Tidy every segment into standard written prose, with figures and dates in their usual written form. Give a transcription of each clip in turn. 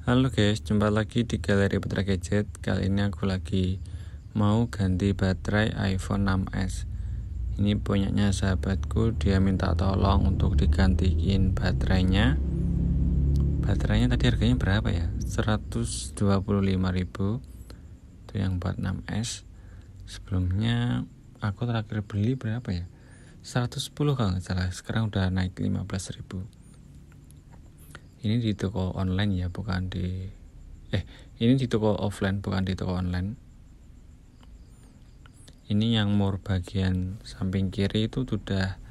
Halo guys, jumpa lagi di Galeri Putra Gadget. Kali ini aku lagi mau ganti baterai iPhone 6s. Ini punyanya sahabatku, dia minta tolong untuk digantiin baterainya. Baterainya tadi harganya berapa ya? 125.000. Itu yang buat 6s. Sebelumnya aku terakhir beli berapa ya? 110 kalau nggak salah. Sekarang udah naik 15.000. Ini di toko online ya, bukan ini di toko offline, bukan di toko online. Ini yang mur bagian samping kiri itu udah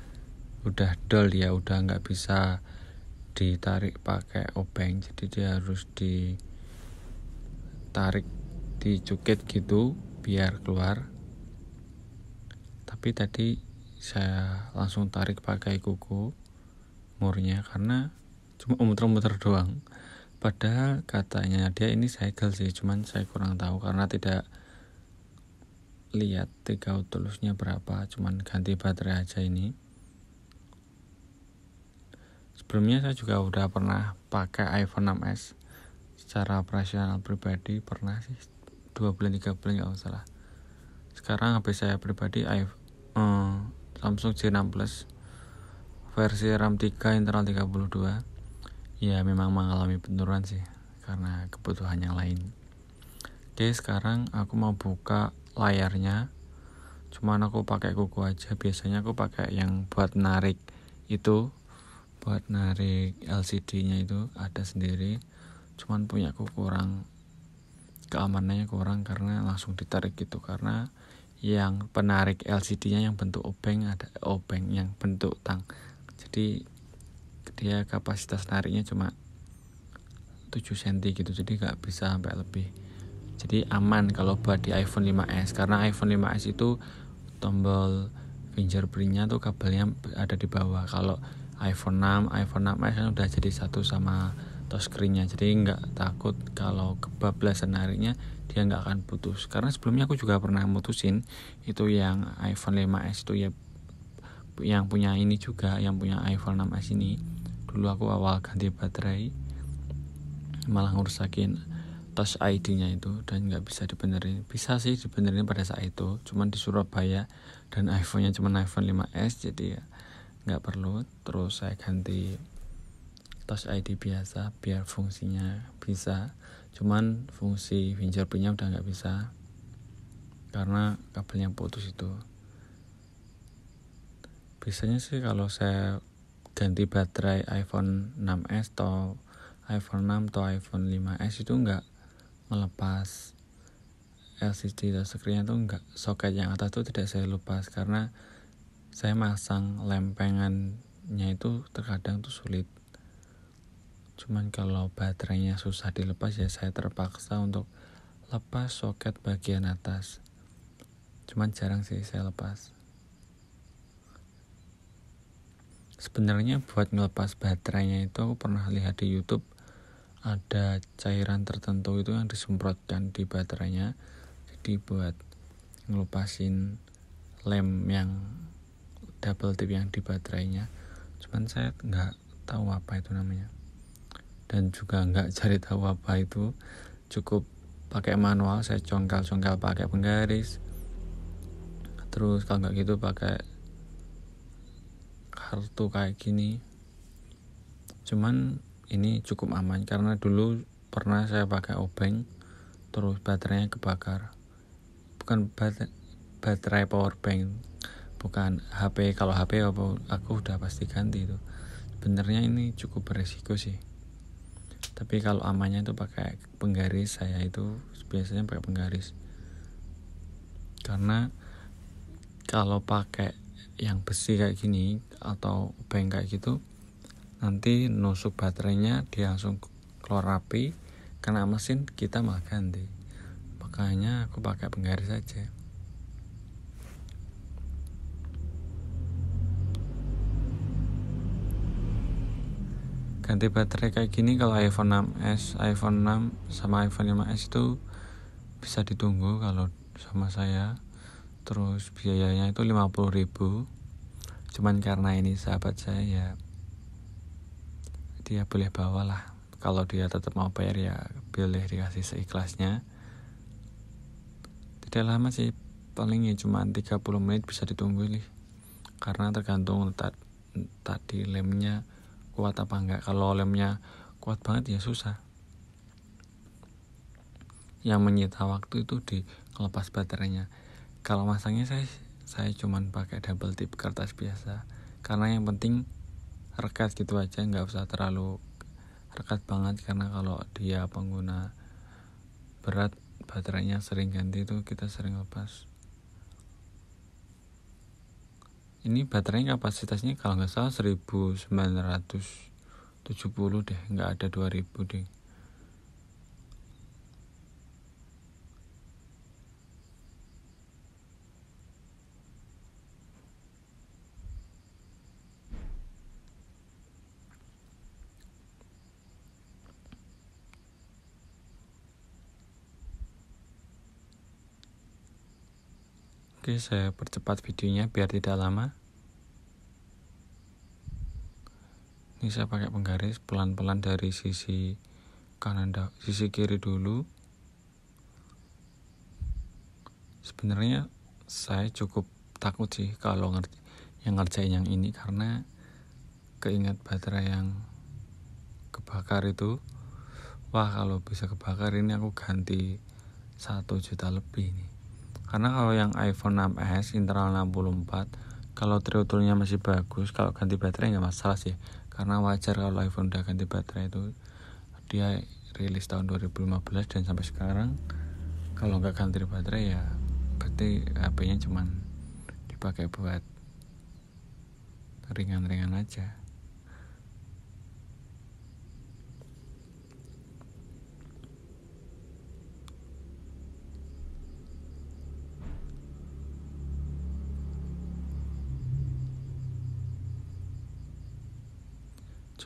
dol ya, udah nggak bisa ditarik pakai obeng, jadi dia harus ditarik, dicukit gitu biar keluar. Tapi tadi saya langsung tarik pakai kuku murnya karena cuma muter-muter doang. Padahal katanya dia ini segel sih, cuman saya kurang tahu karena tidak lihat tiga tulusnya berapa, cuman ganti baterai aja ini. Sebelumnya saya juga udah pernah pakai iPhone 6s secara operasional pribadi, pernah sih 2 bulan 3 bulan nggak salah. Sekarang HP saya pribadi Samsung J6 Plus versi RAM 3 internal 32. Ya memang mengalami penurunan sih karena kebutuhan yang lain. Oke, sekarang aku mau buka layarnya. Cuman aku pakai kuku aja. Biasanya aku pakai yang buat narik itu, buat narik LCD-nya itu ada sendiri. Cuman punya aku kurang, keamanannya kurang karena langsung ditarik gitu. Karena yang penarik LCD-nya yang bentuk obeng, ada obeng yang bentuk tang. Jadi dia kapasitas nariknya cuma 7 cm gitu, jadi gak bisa sampai lebih. Jadi aman kalau buat di iPhone 5s, karena iPhone 5s itu tombol fingerprintnya tuh kabelnya ada di bawah. Kalau iPhone 6s kan udah jadi satu sama touchscreen-nya, jadi nggak takut kalau kebablasan nariknya, dia nggak akan putus. Karena sebelumnya aku juga pernah mutusin itu yang iPhone 5s itu ya, yang punya ini juga, yang punya iPhone 6s ini. Dulu aku awal ganti baterai malah ngerusakin Touch ID-nya itu dan nggak bisa dibenerin. Bisa sih dibenerin pada saat itu, cuman di Surabaya dan iPhone-nya cuman iPhone 5s, jadi ya nggak perlu. Terus saya ganti Touch ID biasa biar fungsinya bisa, cuman fungsi fingerprint-nya udah nggak bisa karena kabelnya putus itu. Biasanya sih kalau saya ganti baterai iPhone 6s atau iPhone 6 atau iPhone 5s itu nggak melepas LCD touchscreen-nya tuh enggak, soket yang atas tuh tidak saya lepas karena saya masang lempengannya itu terkadang tuh sulit. Cuman kalau baterainya susah dilepas ya saya terpaksa untuk lepas soket bagian atas. Cuman jarang sih saya lepas. Sebenarnya buat ngelepas baterainya itu aku pernah lihat di YouTube, ada cairan tertentu itu yang disemprotkan di baterainya, jadi buat ngelupasin lem yang double tip yang di baterainya. Cuman saya nggak tahu apa itu namanya dan juga nggak cari tahu apa itu, cukup pakai manual. Saya congkal pakai penggaris, terus kalau nggak gitu pakai kartu kayak gini. Cuman ini cukup aman karena dulu pernah saya pakai obeng terus baterainya kebakar. Bukan baterai power bank, bukan HP. Kalau HP aku udah pasti ganti itu. Sebenarnya ini cukup beresiko sih, tapi kalau amannya itu pakai penggaris. Saya itu biasanya pakai penggaris karena kalau pakai yang besi kayak gini atau obeng kayak gitu, nanti nusuk baterainya dia langsung keluar api, kena mesin, kita malah ganti. Makanya aku pakai penggaris aja. Ganti baterai kayak gini kalau iPhone 6s, iPhone 6 sama iPhone 5s itu bisa ditunggu kalau sama saya. Terus biayanya itu 50.000. Cuman karena ini sahabat saya ya, dia boleh bawa lah kalau dia tetap mau bayar ya boleh dikasih seikhlasnya. Tidak lama sih, paling ya cuma 30 menit bisa ditunggu nih, karena tergantung tadi lemnya kuat apa enggak. Kalau lemnya kuat banget ya susah. Yang menyita waktu itu di ngelepas baterainya. Kalau masangnya saya cuman pakai double tip kertas biasa, karena yang penting rekat gitu aja, nggak usah terlalu rekat banget, karena kalau dia pengguna berat baterainya sering ganti itu kita sering lepas. Ini baterainya kapasitasnya kalau nggak salah 1970 deh, nggak ada 2000 deh. Oke, saya percepat videonya biar tidak lama. Ini saya pakai penggaris pelan-pelan dari sisi sisi kiri dulu. Sebenarnya saya cukup takut sih kalau ngerjain yang ini, karena keinget baterai yang kebakar itu. Wah, kalau bisa kebakar ini aku ganti 1 juta lebih nih. Karena kalau yang iPhone 6s internal 64, kalau triodolnya masih bagus, kalau ganti baterai nggak masalah sih. Karena wajar kalau iPhone udah ganti baterai itu, dia rilis tahun 2015 dan sampai sekarang kalau nggak ganti baterai ya berarti HP-nya cuman dipakai buat ringan-ringan aja.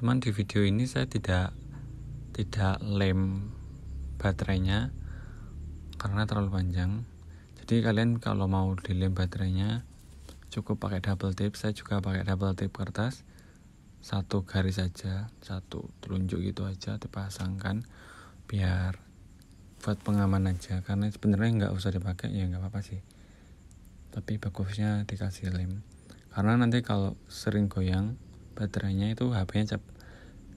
Cuman di video ini saya tidak lem baterainya karena terlalu panjang. Jadi kalian kalau mau dilem baterainya cukup pakai double tape. Saya juga pakai double tape kertas, 1 garis saja, 1 telunjuk gitu aja dipasangkan biar buat pengaman aja. Karena sebenarnya nggak usah dipakai ya nggak apa-apa sih, tapi bagusnya dikasih lem, karena nanti kalau sering goyang baterainya itu HP-nya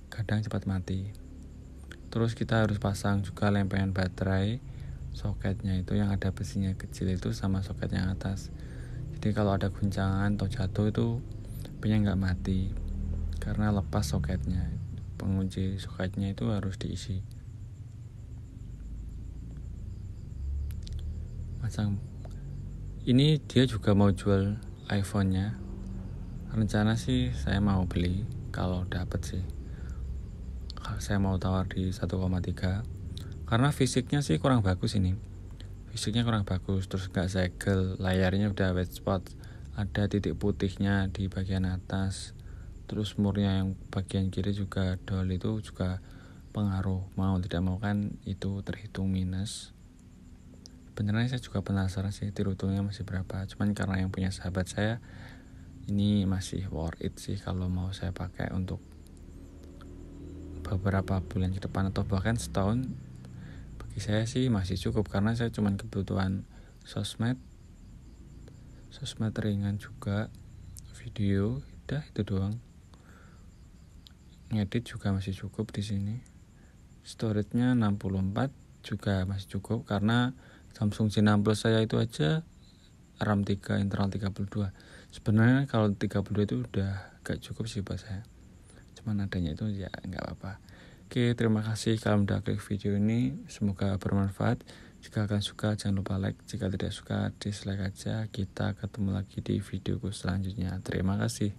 kadang cepat mati. Terus kita harus pasang juga lempengan baterai, soketnya itu yang ada besinya kecil itu sama soket yang atas. Jadi kalau ada guncangan atau jatuh itu HP-nya nggak mati, karena lepas soketnya. Pengunci soketnya itu harus diisi. Pasang ini dia juga mau jual iPhone-nya. Rencana sih saya mau beli kalau dapat sih. Saya mau tawar di 1,3, karena fisiknya sih kurang bagus ini. Fisiknya kurang bagus, terus gak segel, layarnya udah white spot, ada titik putihnya di bagian atas. Terus murnya yang bagian kiri juga dol, itu juga pengaruh. Mau tidak mau kan itu terhitung minus. Beneran saya juga penasaran sih tirutulnya masih berapa. Cuman karena yang punya sahabat saya, ini masih worth it sih kalau mau saya pakai untuk beberapa bulan ke depan atau bahkan setahun. Bagi saya sih masih cukup, karena saya cuman kebutuhan sosmed ringan juga, video, udah itu doang. Ngedit juga masih cukup di sini. Storage-nya 64 juga masih cukup, karena Samsung J6 Plus saya itu aja RAM 3 internal 32. Sebenarnya kalau 32 itu udah gak cukup sih buat saya, cuman adanya itu ya nggak apa-apa. Oke, terima kasih kalau udah klik video ini, semoga bermanfaat. Jika kalian suka jangan lupa like, jika tidak suka dislike aja. Kita ketemu lagi di videoku selanjutnya. Terima kasih.